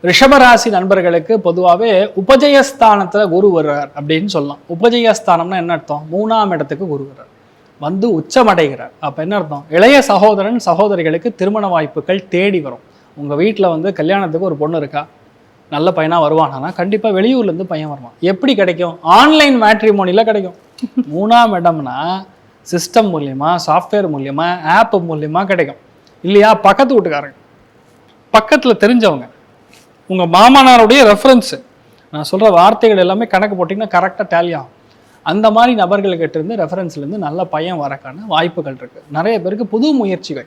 ரிஷபராசி நண்பர்களுக்கு பொதுவாகவே உபஜயஸ்தானத்துல குரு வருவார் அப்படின்னு சொல்லலாம். உபஜயஸ்தானம்னா என்ன அர்த்தம்? 3ஆம் இடத்துக்கு குரு வர்றார், வந்து உச்சமடைகிறார். அப்ப என்ன அர்த்தம்? இளைய சகோதரன் சகோதரிகளுக்கு திருமண வாய்ப்புகள் தேடி வரும். உங்க வீட்டில் வந்து கல்யாணத்துக்கு ஒரு பொண்ணு இருக்கா, நல்ல பையனா வருவானா? கண்டிப்பா வெளியூர்ல இருந்து பையன் வருவான். எப்படி கிடைக்கும்? ஆன்லைன் மேட்ரிமோனில கிடைக்கும். 3ஆம் இடம்னா சிஸ்டம் மூலியமா, சாஃப்ட்வேர் மூலியமா, ஆப் மூலியமா கிடைக்கும் இல்லையா? பக்கத்து வீட்டுக்காரங்க, பக்கத்துல தெரிஞ்சவங்க, உங்க மாமனாருடைய ரெஃபரன்ஸ், நான் சொல்ற வார்த்தைகள் எல்லாமே கணக்கு போட்டிங்கன்னா கரெக்டாக டேலி ஆகும். அந்த மாதிரி நபர்கள்கிட்ட இருந்து ரெஃபரன்ஸ்லேருந்து நல்ல பையன் வரக்கான வாய்ப்புகள் இருக்கு. நிறைய பேருக்கு புது முயற்சிகள்,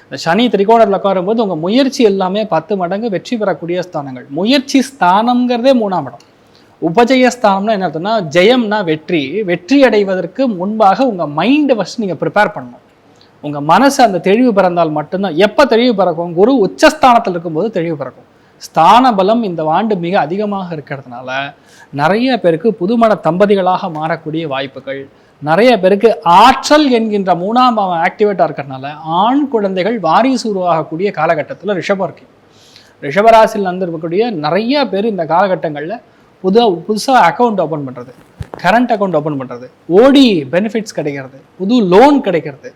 இந்த சனி திரிகோணத்தில் உட்காரும்போது உங்கள் முயற்சி எல்லாமே 10 மடங்கு வெற்றி பெறக்கூடிய ஸ்தானங்கள். முயற்சி ஸ்தானம்ங்கிறதே 3ஆம் இடம். உபஜயஸ்தானம்னா என்ன அர்த்தம்னா, ஜெயம்னா வெற்றி. வெற்றி அடைவதற்கு முன்பாக உங்கள் மைண்டை ஃபஸ்ட் நீங்கள் ப்ரிப்பேர் பண்ணணும். உங்கள் மனசு அந்த தெளிவு பிறந்தால் மட்டும்தான். எப்போ தெளிவு பிறக்கும்? குரு உச்சஸ்தானத்தில் இருக்கும்போது தெளிவு பிறக்கும். ஸ்தான பலம் இந்த ஆண்டு மிக அதிகமாக இருக்கிறதுனால நிறைய பேருக்கு புதுமண தம்பதிகளாக மாறக்கூடிய வாய்ப்புகள், நிறைய பேருக்கு ஆற்றல் என்கின்ற 3ஆம் பாவம் ஆக்டிவேட்டாக இருக்கிறதுனால ஆண் குழந்தைகள் வாரிசு உருவாகக்கூடிய காலகட்டத்தில் ரிஷபராசியில் இருக்கக்கூடிய நிறைய பேர் இந்த காலகட்டங்களில் புதுசாக அக்கௌண்ட் ஓப்பன் பண்ணுறது, கரண்ட் அக்கௌண்ட் ஓப்பன் பண்ணுறது, ஓடி பெனிஃபிட்ஸ் கிடைக்கிறது, புது லோன் கிடைக்கிறது.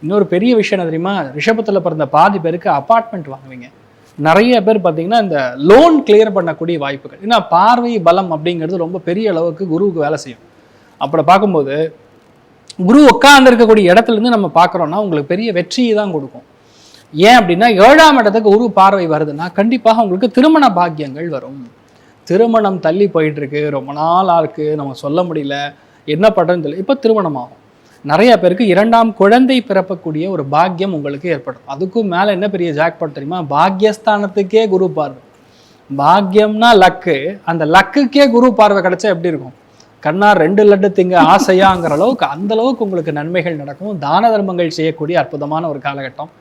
இன்னொரு பெரிய விஷயம் என்ன தெரியுமா? ரிஷபத்தில் பிறந்த பாதி பேருக்கு அப்பார்ட்மெண்ட் வாங்குவீங்க. நிறைய பேர் பார்த்தீங்கன்னா இந்த லோன் கிளியர் பண்ணக்கூடிய வாய்ப்புகள். ஏன்னா பார்வை பலம் அப்படிங்கிறது ரொம்ப பெரிய அளவுக்கு குருவுக்கு வேலை செய்யும். அப்படி பார்க்கும்போது குரு உட்கார்ந்து இருக்கக்கூடிய இடத்துல இருந்து நம்ம பார்க்குறோம்னா உங்களுக்கு பெரிய வெற்றியை தான் கொடுக்கும். ஏன் அப்படின்னா 7ஆம் இடத்துக்கு குரு பார்வை வருதுன்னா கண்டிப்பாக உங்களுக்கு திருமண பாக்கியங்கள் வரும். திருமணம் தள்ளி போயிட்டு இருக்கு, ரொம்ப நாளாக இருக்கு, நம்ம சொல்ல முடியல, என்ன பண்ணுறதுன்னு தெரியல, இப்போ திருமணம் ஆகும். நிறைய பேருக்கு 2ஆம் குழந்தை பிறப்பக்கூடிய ஒரு பாக்கியம் உங்களுக்கு ஏற்படும். அதுக்கும் மேலே என்ன பெரிய ஜாக்பாட் தெரியுமா? பாக்யஸ்தானத்துக்கே குரு பார்வை. பாக்கியம்னா லக்கு, அந்த லக்குக்கே குரு பார்வை கிடைச்சா எப்படி இருக்கும்? கண்ணா 2 லட்டு திங்க ஆசையாங்கிற அளவுக்கு அந்த அளவுக்கு உங்களுக்கு நன்மைகள் நடக்கும். தான தர்மங்கள் செய்யக்கூடிய அற்புதமான ஒரு காலகட்டம்.